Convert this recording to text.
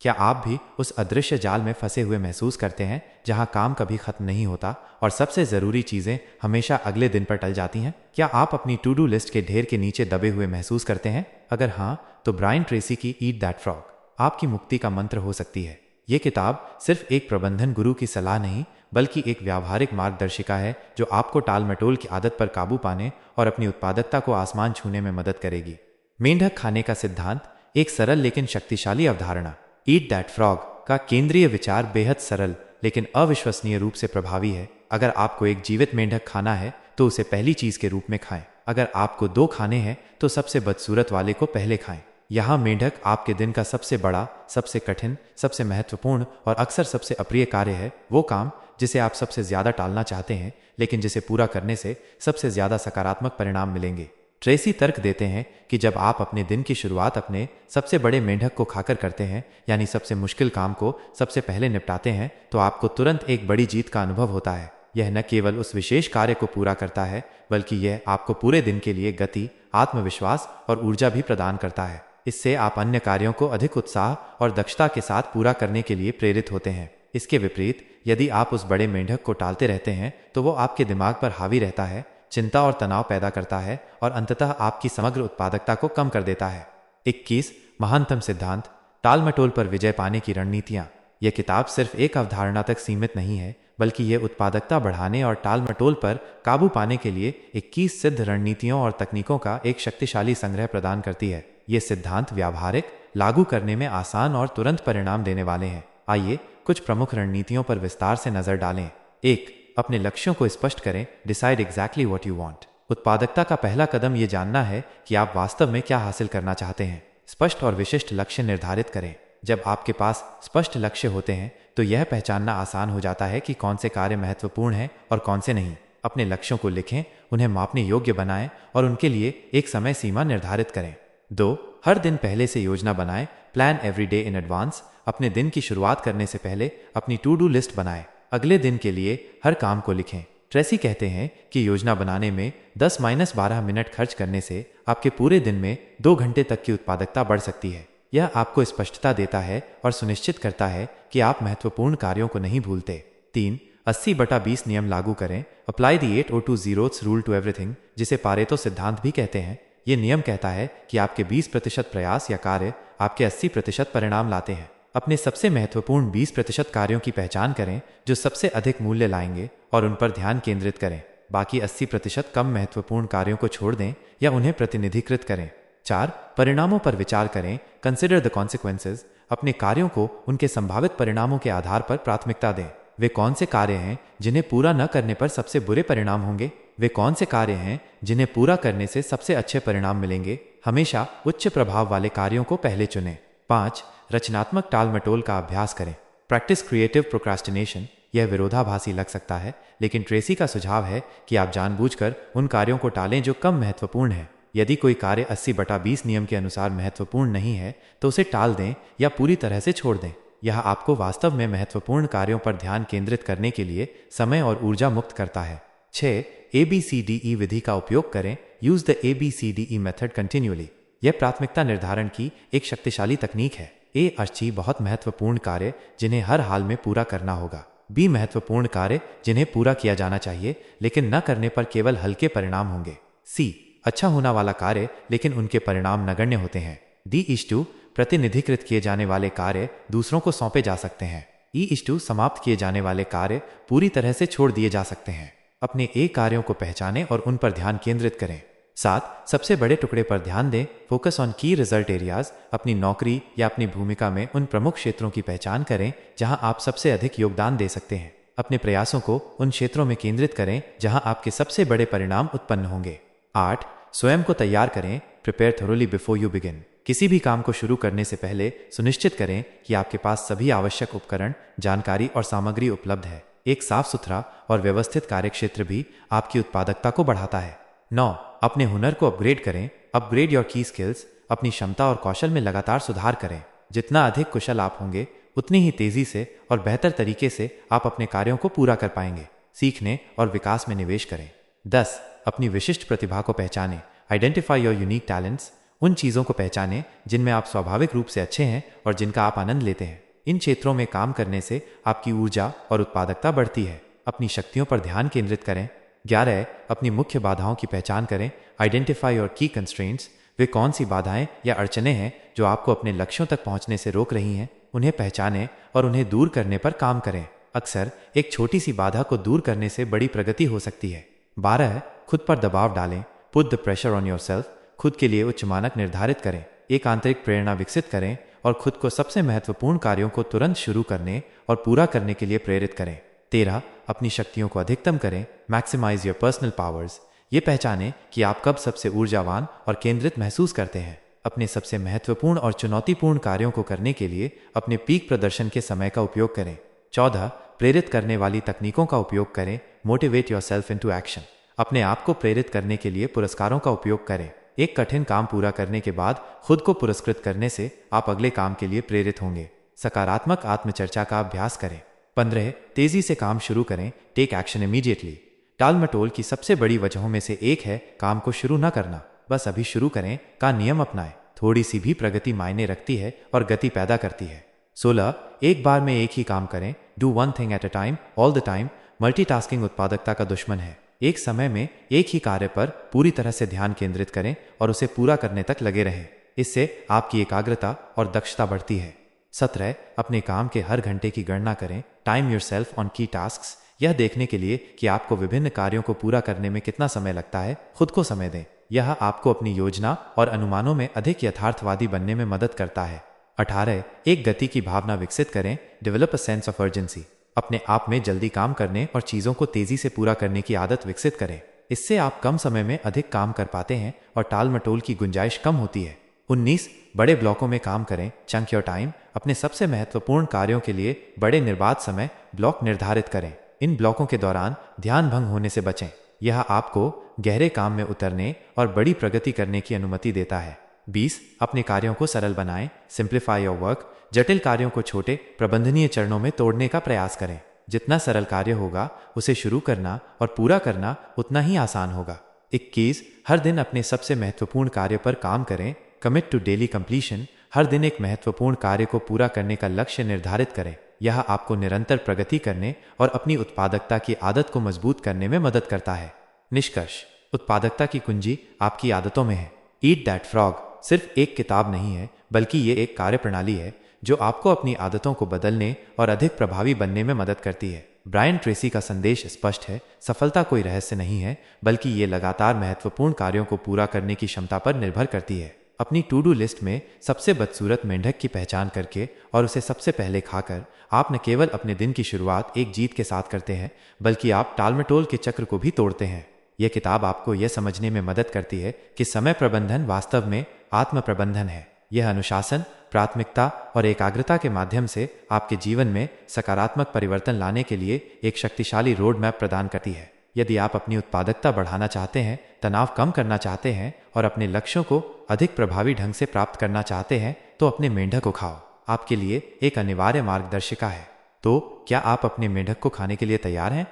क्या आप भी उस अदृश्य जाल में फंसे हुए महसूस करते हैं जहां काम कभी खत्म नहीं होता और सबसे ज़रूरी चीज़ें हमेशा अगले दिन पर टल जाती हैं? क्या आप अपनी टू डू लिस्ट के ढेर के नीचे दबे हुए महसूस करते हैं? अगर हाँ, तो ब्रायन ट्रेसी की ईट दैट फ्रॉग आपकी मुक्ति का मंत्र हो सकती है। ये किताब सिर्फ एक प्रबंधन गुरु की सलाह नहीं, बल्कि एक व्यावहारिक मार्गदर्शिका है जो आपको टाल मटोल की आदत पर काबू पाने और अपनी उत्पादकता को आसमान छूने में मदद करेगी। मेंढक खाने का सिद्धांत, एक सरल लेकिन शक्तिशाली अवधारणा। ईट दैट फ्रॉग का केंद्रीय विचार बेहद सरल लेकिन अविश्वसनीय रूप से प्रभावी है। अगर आपको एक जीवित मेंढक खाना है तो उसे पहली चीज के रूप में खाएं। अगर आपको 2 खाने हैं तो सबसे बदसूरत वाले को पहले खाएं। यहाँ मेंढक आपके दिन का सबसे बड़ा, सबसे कठिन, सबसे महत्वपूर्ण और अक्सर सबसे अप्रिय कार्य है। वो काम जिसे आप सबसे ज्यादा टालना चाहते हैं लेकिन जिसे पूरा करने से सबसे ज्यादा सकारात्मक परिणाम मिलेंगे। ट्रेसी तर्क देते हैं कि जब आप अपने दिन की शुरुआत अपने सबसे बड़े मेंढक को खाकर करते हैं, यानी सबसे मुश्किल काम को सबसे पहले निपटाते हैं, तो आपको तुरंत एक बड़ी जीत का अनुभव होता है। यह न केवल उस विशेष कार्य को पूरा करता है, बल्कि यह आपको पूरे दिन के लिए गति, आत्मविश्वास और ऊर्जा भी प्रदान करता है। इससे आप अन्य कार्यों को अधिक उत्साह और दक्षता के साथ पूरा करने के लिए प्रेरित होते हैं। इसके विपरीत, यदि आप उस बड़े मेंढक को टालते रहते हैं तो वो आपके दिमाग पर हावी रहता है, चिंता और तनाव पैदा करता है और अंततः आपकी समग्र उत्पादकता को कम कर देता है। 21 महानतम सिद्धांत, टाल मटोल पर विजय पाने की रणनीतियां। यह किताब सिर्फ एक अवधारणा तक सीमित नहीं है, बल्कि यह उत्पादकता बढ़ाने और टाल मटोल पर काबू पाने के लिए 21 सिद्ध रणनीतियों और तकनीकों का एक शक्तिशाली संग्रह प्रदान करती है। ये सिद्धांत व्यावहारिक, लागू करने में आसान और तुरंत परिणाम देने वाले हैं। आइए कुछ प्रमुख रणनीतियों पर विस्तार से नजर डालें। 1. अपने लक्ष्यों को स्पष्ट करें। Decide exactly what you want. उत्पादकता का पहला कदम यह जानना है कि आप वास्तव में क्या हासिल करना चाहते हैं। स्पष्ट और विशिष्ट लक्ष्य निर्धारित करें। जब आपके पास स्पष्ट लक्ष्य होते हैं तो यह पहचानना आसान हो जाता है कि कौन से कार्य महत्वपूर्ण हैं और कौन से नहीं। अपने लक्ष्यों को लिखें, उन्हें मापने योग्य बनाएं और उनके लिए एक समय सीमा निर्धारित करें। 2. हर दिन पहले से योजना बनाएं। Plan every day in advance. अपने दिन की शुरुआत करने से पहले अपनी टू डू लिस्ट बनाएं। अगले दिन के लिए हर काम को लिखें। ट्रेसी कहते हैं कि योजना बनाने में 10-12 मिनट खर्च करने से आपके पूरे दिन में 2 घंटे तक की उत्पादकता बढ़ सकती है। यह आपको स्पष्टता देता है और सुनिश्चित करता है कि आप महत्वपूर्ण कार्यों को नहीं भूलते। 3. 80/20 नियम लागू करें। Apply the 802 rule to everything, जिसे पारेतो सिद्धांत भी कहते हैं। यह नियम कहता है कि आपके 20% प्रयास या कार्य आपके 80% परिणाम लाते हैं। अपने सबसे महत्वपूर्ण 20% कार्यों की पहचान करें जो सबसे अधिक मूल्य लाएंगे और उन पर ध्यान केंद्रित करें। बाकी 80% कम महत्वपूर्ण कार्यों को छोड़ दें या उन्हें प्रतिनिधिकृत करें। 4. परिणामों पर विचार करें। Consider the consequences. अपने कार्यों को उनके संभावित परिणामों के आधार पर प्राथमिकता दें। वे कौन से कार्य हैं जिन्हें पूरा न करने पर सबसे बुरे परिणाम होंगे? वे कौन से कार्य हैं जिन्हें पूरा करने से सबसे अच्छे परिणाम मिलेंगे? हमेशा उच्च प्रभाव वाले कार्यों को पहले चुनें। 5. रचनात्मक टाल मटोल का अभ्यास करें। Practice creative procrastination. यह विरोधाभासी लग सकता है, लेकिन ट्रेसी का सुझाव है कि आप जानबूझकर उन कार्यों को टालें जो कम महत्वपूर्ण हैं। यदि कोई कार्य 80/20 नियम के अनुसार महत्वपूर्ण नहीं है तो उसे टाल दें या पूरी तरह से छोड़ दें। यह आपको वास्तव में महत्वपूर्ण कार्यों पर ध्यान केंद्रित करने के लिए समय और ऊर्जा मुक्त करता है। 6. ABCDE विधि का उपयोग करें। Use the ABCDE method continually. यह प्राथमिकता निर्धारण की एक शक्तिशाली तकनीक है। A बहुत महत्वपूर्ण कार्य जिन्हें हर हाल में पूरा करना होगा। B महत्वपूर्ण कार्य जिन्हें पूरा किया जाना चाहिए लेकिन न करने पर केवल हल्के परिणाम होंगे। C अच्छा होना वाला कार्य लेकिन उनके परिणाम नगण्य होते हैं। D प्रतिनिधिकृत किए जाने वाले कार्य दूसरों को सौंपे जा सकते हैं। E समाप्त किए जाने वाले कार्य पूरी तरह से छोड़ दिए जा सकते हैं। अपने A कार्यों को पहचानें और उन पर ध्यान केंद्रित करें। 7. सबसे बड़े टुकड़े पर ध्यान दें। फोकस ऑन की रिजल्ट एरियाज। अपनी नौकरी या अपनी भूमिका में उन प्रमुख क्षेत्रों की पहचान करें जहां आप सबसे अधिक योगदान दे सकते हैं। अपने प्रयासों को उन क्षेत्रों में केंद्रित करें जहां आपके सबसे बड़े परिणाम उत्पन्न होंगे। 8. स्वयं को तैयार करें। Prepare thoroughly before you begin. किसी भी काम को शुरू करने से पहले सुनिश्चित करें कि आपके पास सभी आवश्यक उपकरण, जानकारी और सामग्री उपलब्ध है। एक साफ सुथरा और व्यवस्थित कार्यक्षेत्र भी आपकी उत्पादकता को बढ़ाता है। 9. अपने हुनर को अपग्रेड करें। अपग्रेड योर की स्किल्स। अपनी क्षमता और कौशल में लगातार सुधार करें। जितना अधिक कुशल आप होंगे उतनी ही तेजी से और बेहतर तरीके से आप अपने कार्यों को पूरा कर पाएंगे। सीखने और विकास में निवेश करें। 10. अपनी विशिष्ट प्रतिभा को पहचानें। Identify your unique talents. उन चीज़ों को पहचानें जिनमें आप स्वाभाविक रूप से अच्छे हैं और जिनका आप आनंद लेते हैं। इन क्षेत्रों में काम करने से आपकी ऊर्जा और उत्पादकता बढ़ती है। अपनी शक्तियों पर ध्यान केंद्रित करें। 11 अपनी मुख्य बाधाओं की पहचान करें। आइडेंटिफाई और की कंस्ट्रेंट्स। वे कौन सी बाधाएं या अड़चनें हैं जो आपको अपने लक्ष्यों तक पहुंचने से रोक रही हैं। उन्हें पहचानें और उन्हें दूर करने पर काम करें। अक्सर एक छोटी सी बाधा को दूर करने से बड़ी प्रगति हो सकती है। 12 खुद पर दबाव डालें। Put the pressure on yourself. खुद के लिए उच्च मानक निर्धारित करें। एक आंतरिक प्रेरणा विकसित करें और खुद को सबसे महत्वपूर्ण कार्यों को तुरंत शुरू करने और पूरा करने के लिए प्रेरित करें। 13 अपनी शक्तियों को अधिकतम करें। Maximise your personal powers. ये पहचानें कि आप कब सबसे ऊर्जावान और केंद्रित महसूस करते हैं। अपने सबसे महत्वपूर्ण और चुनौतीपूर्ण कार्यों को करने के लिए अपने पीक प्रदर्शन के समय का उपयोग करें। 14 प्रेरित करने वाली तकनीकों का उपयोग करें। Motivate yourself into action. अपने आप को प्रेरित करने के लिए पुरस्कारों का उपयोग करें। एक कठिन काम पूरा करने के बाद खुद को पुरस्कृत करने से आप अगले काम के लिए प्रेरित होंगे। सकारात्मक आत्मचर्चा का अभ्यास करें। 15 तेजी से काम शुरू करें। Take action immediately. टाल मटोल की सबसे बड़ी वजहों में से एक है काम को शुरू न करना। बस अभी शुरू करें का नियम अपनाएं। थोड़ी सी भी प्रगति मायने रखती है और गति पैदा करती है। 16 एक बार में एक ही काम करें। Do one thing at a time all the time. Multitasking उत्पादकता का दुश्मन है। एक समय में एक ही कार्य पर पूरी तरह से ध्यान केंद्रित करें और उसे पूरा करने तक लगे रहें। इससे आपकी एकाग्रता और दक्षता बढ़ती है। 17 अपने काम के हर घंटे की गणना करें। टाइम योरसेल्फ ऑन की टास्क्स। यह देखने के लिए कि आपको विभिन्न कार्यों को पूरा करने में कितना समय लगता है, खुद को समय दें। यह आपको अपनी योजना और अनुमानों में अधिक यथार्थवादी बनने में मदद करता है। 18 एक गति की भावना विकसित करें। Develop a sense of urgency. अपने आप में जल्दी काम करने और चीज़ों को तेजी से पूरा करने की आदत विकसित करें। इससे आप कम समय में अधिक काम कर पाते हैं और टाल मटोल की गुंजाइश कम होती है। 19 बड़े ब्लॉकों में काम करें। Chunk your time. अपने सबसे महत्वपूर्ण कार्यों के लिए बड़े निर्बाध समय ब्लॉक निर्धारित करें। इन ब्लॉकों के दौरान ध्यान भंग होने से बचें। यह आपको गहरे काम में उतरने और बड़ी प्रगति करने की अनुमति देता है। 20 अपने कार्यों को सरल बनाएं। Simplify your work. जटिल कार्यों को छोटे प्रबंधनीय चरणों में तोड़ने का प्रयास करें। जितना सरल कार्य होगा उसे शुरू करना और पूरा करना उतना ही आसान होगा। 21 हर दिन अपने सबसे महत्वपूर्ण कार्य पर काम करें। Commit to daily completion. हर दिन एक महत्वपूर्ण कार्य को पूरा करने का लक्ष्य निर्धारित करें। यह आपको निरंतर प्रगति करने और अपनी उत्पादकता की आदत को मजबूत करने में मदद करता है। निष्कर्ष उत्पादकता की कुंजी आपकी आदतों में है। ईट दैट फ्रॉग सिर्फ एक किताब नहीं है, बल्कि ये एक कार्यप्रणाली है जो आपको अपनी आदतों को बदलने और अधिक प्रभावी बनने में मदद करती है। ब्रायन ट्रेसी का संदेश स्पष्ट है। सफलता कोई रहस्य नहीं है, बल्कि ये लगातार महत्वपूर्ण कार्यों को पूरा करने की क्षमता पर निर्भर करती है। अपनी टू डू लिस्ट में सबसे बदसूरत मेंढक की पहचान करके और उसे सबसे पहले खाकर आप न केवल अपने दिन की शुरुआत एक जीत के साथ करते हैं, बल्कि आप टालमटोल के चक्र को भी तोड़ते हैं। यह किताब आपको यह समझने में मदद करती है कि समय प्रबंधन वास्तव में आत्म प्रबंधन है। यह अनुशासन, प्राथमिकता और एकाग्रता के माध्यम से आपके जीवन में सकारात्मक परिवर्तन लाने के लिए एक शक्तिशाली रोड मैप प्रदान करती है। यदि आप अपनी उत्पादकता बढ़ाना चाहते हैं, तनाव कम करना चाहते हैं और अपने लक्ष्यों को अधिक प्रभावी ढंग से प्राप्त करना चाहते हैं, तो अपने मेंढक को खाओ। आपके लिए एक अनिवार्य मार्गदर्शिका है। तो क्या आप अपने मेंढक को खाने के लिए तैयार हैं?